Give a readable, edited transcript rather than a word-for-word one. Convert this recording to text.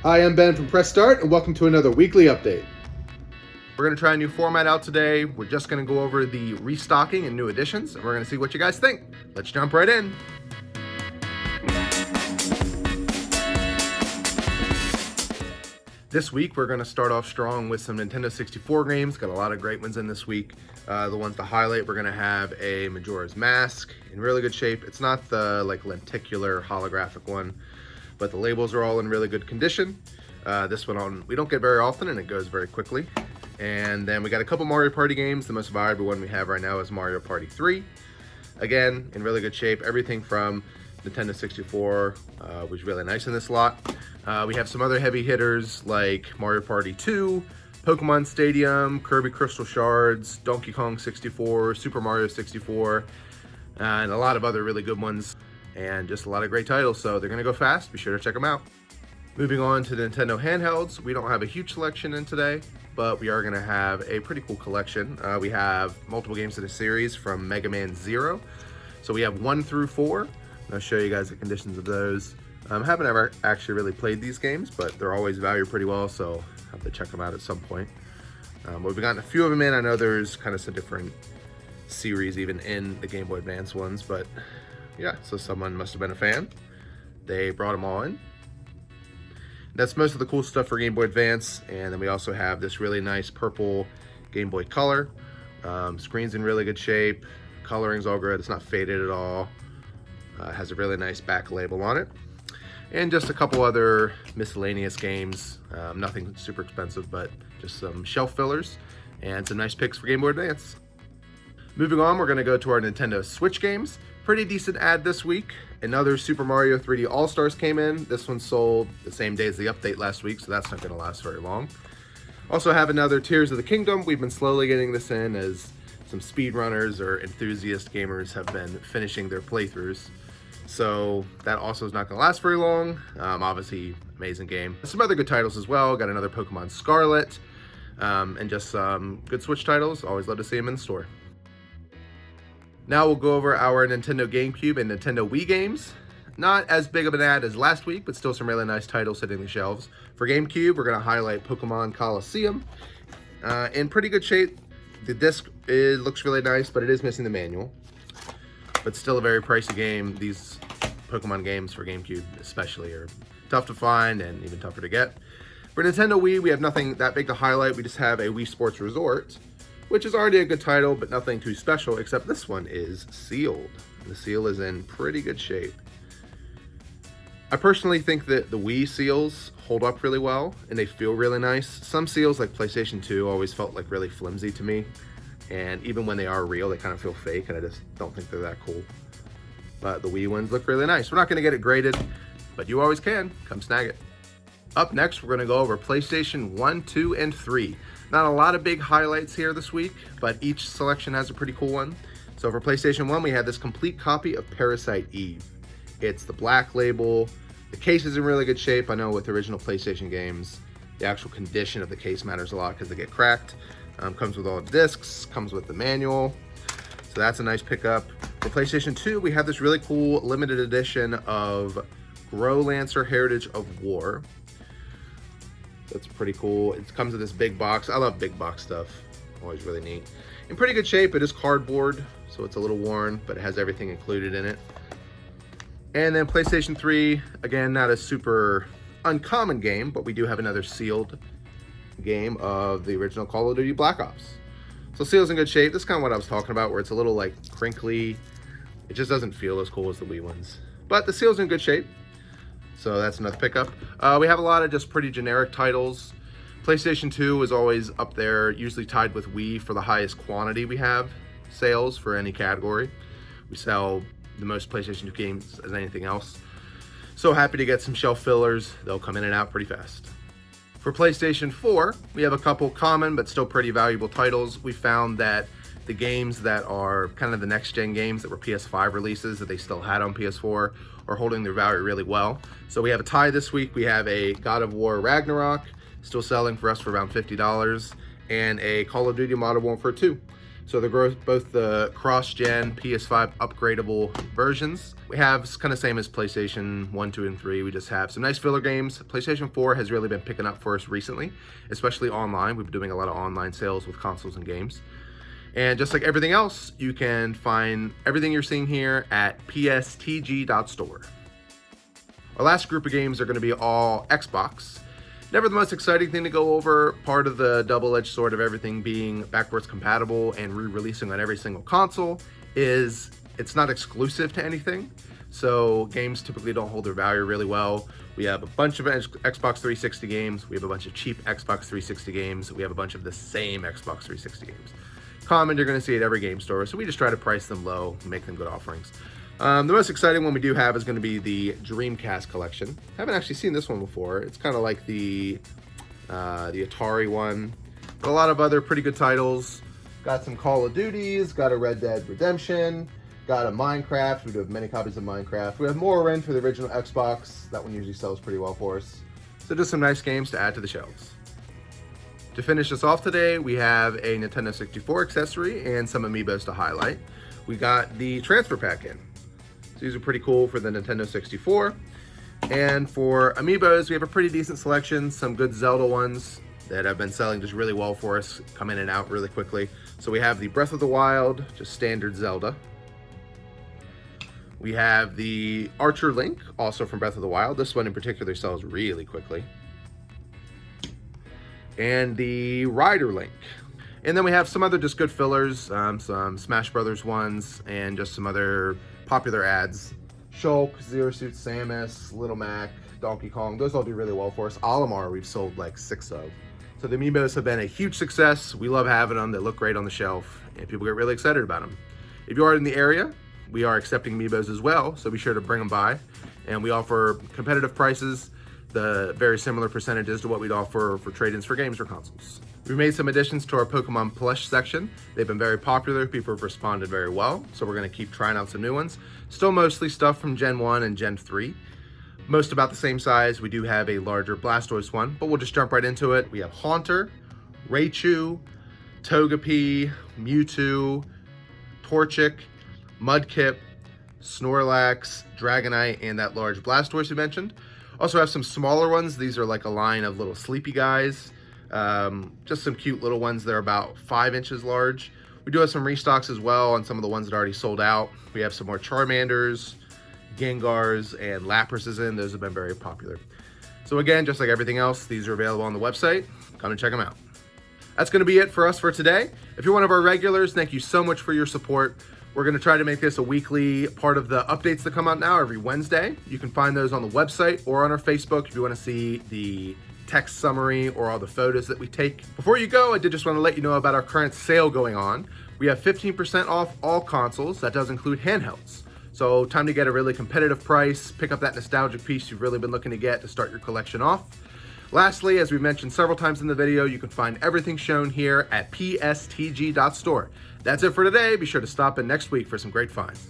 Hi, I'm Ben from Press Start, and welcome to another weekly update. We're going to try a new format out today. We're just going to go over the restocking and new additions, and we're going to see what you guys think. Let's jump right in. This week, we're going to start off strong with some Nintendo 64 games. Got a lot of great ones in this week. The ones to highlight, we're going to have a Majora's Mask in really good shape. It's not the lenticular holographic one, but the labels are all in really good condition. This one we don't get very often, and it goes very quickly. And then we got a couple Mario Party games. The most valuable one we have right now is Mario Party 3. Again, in really good shape. Everything from Nintendo 64 was really nice in this lot. We have some other heavy hitters like Mario Party 2, Pokemon Stadium, Kirby Crystal Shards, Donkey Kong 64, Super Mario 64, and a lot of other really good ones. And just a lot of great titles, so they're going to go fast. Be sure to check them out. Moving on to the Nintendo handhelds, we don't have a huge selection in today, but we are going to have a pretty cool collection. We have multiple games in a series from Mega Man 0. So we have 1 through 4. I'll show you guys the conditions of those. Haven't ever actually really played these games, but they're always valued pretty well, so I'll have to check them out at some point. We've gotten a few of them in. I know there's kind of some different series even in the Game Boy Advance ones, but yeah, so someone must have been a fan. They brought them all in. That's most of the cool stuff for Game Boy Advance. And then we also have this really nice purple Game Boy Color. Screen's in really good shape. Coloring's all good. It's not faded at all. Has a really nice back label on it. And just a couple other miscellaneous games. Nothing super expensive, but just some shelf fillers and some nice picks for Game Boy Advance. Moving on, we're going to go to our Nintendo Switch games. Pretty decent ad this week. Another Super Mario 3D All-Stars came in. This one sold the same day as the update last week, so that's not going to last very long. Also have another Tears of the Kingdom. We've been slowly getting this in as some speedrunners or enthusiast gamers have been finishing their playthroughs. So that also is not going to last very long. Obviously, amazing game. Some other good titles as well. Got another Pokemon Scarlet, and just some good Switch titles. Always love to see them in the store. Now we'll go over our Nintendo GameCube and Nintendo Wii games. Not as big of an ad as last week, but still some really nice titles sitting on the shelves. For GameCube, we're going to highlight Pokemon Colosseum. In pretty good shape. The disc looks really nice, but it is missing the manual. But still a very pricey game. These Pokemon games for GameCube especially are tough to find and even tougher to get. For Nintendo Wii, we have nothing that big to highlight. We just have a Wii Sports Resort, which is already a good title, but nothing too special, except this one is sealed. The seal is in pretty good shape. I personally think that the Wii seals hold up really well, and they feel really nice. Some seals, like PlayStation 2, always felt like really flimsy to me, and even when they are real, they kind of feel fake, and I just don't think they're that cool. But the Wii ones look really nice. We're not going to get it graded, but you always can. Come snag it. Up next, we're going to go over PlayStation 1, 2, and 3. Not a lot of big highlights here this week, but each selection has a pretty cool one. So for PlayStation 1, we have this complete copy of Parasite Eve. It's the black label. The case is in really good shape. I know with original PlayStation games, the actual condition of the case matters a lot because they get cracked. Comes with all the discs, comes with the manual. So that's a nice pickup. For PlayStation 2, we have this really cool limited edition of Grow Lancer Heritage of War. That's pretty cool. It comes with this big box. I love big box stuff. Always really neat. In pretty good shape. It is cardboard, so it's a little worn, but it has everything included in it. And then PlayStation 3, again, not a super uncommon game, but we do have another sealed game of the original Call of Duty Black Ops. So seal's in good shape. This is kind of what I was talking about, where it's a little like crinkly. It just doesn't feel as cool as the Wii ones. But the seal's in good shape. So that's another pickup. We have a lot of just pretty generic titles. PlayStation 2 is always up there, usually tied with Wii for the highest quantity we have sales for any category. We sell the most PlayStation 2 games as anything else. So happy to get some shelf fillers. They'll come in and out pretty fast. For PlayStation 4, we have a couple common but still pretty valuable titles. We found that the games that are kind of the next-gen games that were PS5 releases that they still had on PS4 are holding their value really well. So we have a tie this week. We have a God of War Ragnarok, still selling for us for around $50, and a Call of Duty Modern Warfare 2. So they're both the cross-gen PS5 upgradable versions. We have kind of same as PlayStation 1, 2, and 3. We just have some nice filler games. PlayStation 4 has really been picking up for us recently, especially online. We've been doing a lot of online sales with consoles and games. And just like everything else, you can find everything you're seeing here at pstg.store. Our last group of games are going to be all Xbox. Never the most exciting thing to go over. Part of the double-edged sword of everything being backwards compatible and re-releasing on every single console is it's not exclusive to anything. So games typically don't hold their value really well. We have a bunch of Xbox 360 games. We have a bunch of cheap Xbox 360 games. We have a bunch of the same Xbox 360 games. Common, you're going to see at every game store. So we just try to price them low and make them good offerings. The most exciting one we do have is going to be the Dreamcast collection. Haven't actually seen this one before. It's kind of like the Atari one. But a lot of other pretty good titles. Got some Call of Duties, got a Red Dead Redemption, got a Minecraft. We do have many copies of Minecraft. We have Morrowind for the original Xbox. That one usually sells pretty well for us. So just some nice games to add to the shelves. To finish us off today, we have a Nintendo 64 accessory and some Amiibos to highlight. We got the transfer pack in. So these are pretty cool for the Nintendo 64. And for Amiibos, we have a pretty decent selection, some good Zelda ones that have been selling just really well for us, come in and out really quickly. So we have the Breath of the Wild, just standard Zelda. We have the Archer Link, also from Breath of the Wild. This one in particular sells really quickly. And the Rider Link. And then we have some other just good fillers, some Smash Brothers ones, and just some other popular ads. Shulk, Zero Suit Samus, Little Mac, Donkey Kong, those all do really well for us. Olimar we've sold like 6 of. So the Amiibos have been a huge success. We love having them. They look great on the shelf, and people get really excited about them. If you are in the area, we are accepting Amiibos as well, so be sure to bring them by. And we offer competitive prices, the very similar percentages to what we'd offer for trade-ins for games or consoles. We made some additions to our Pokemon Plush section. They've been very popular. People have responded very well, so we're going to keep trying out some new ones. Still mostly stuff from Gen 1 and Gen 3. Most about the same size. We do have a larger Blastoise one, but we'll just jump right into it. We have Haunter, Raichu, Togepi, Mewtwo, Torchic, Mudkip, Snorlax, Dragonite, and that large Blastoise we mentioned. Also have some smaller ones. These are like a line of little sleepy guys. Just some cute little ones that are about 5 inches large. We do have some restocks as well on some of the ones that already sold out. We have some more Charmanders, Gengars, and Laprases in. Those have been very popular. So again, just like everything else, these are available on the website. Come and check them out. That's going to be it for us for today. If you're one of our regulars, thank you so much for your support. We're going to try to make this a weekly part of the updates that come out now every Wednesday. You can find those on the website or on our Facebook if you want to see the text summary or all the photos that we take. Before you go, I did just want to let you know about our current sale going on. We have 15% off all consoles. That does include handhelds. So time to get a really competitive price, pick up that nostalgic piece you've really been looking to get to start your collection off. Lastly, as we mentioned several times in the video, you can find everything shown here at pstg.store. That's it for today. Be sure to stop in next week for some great finds.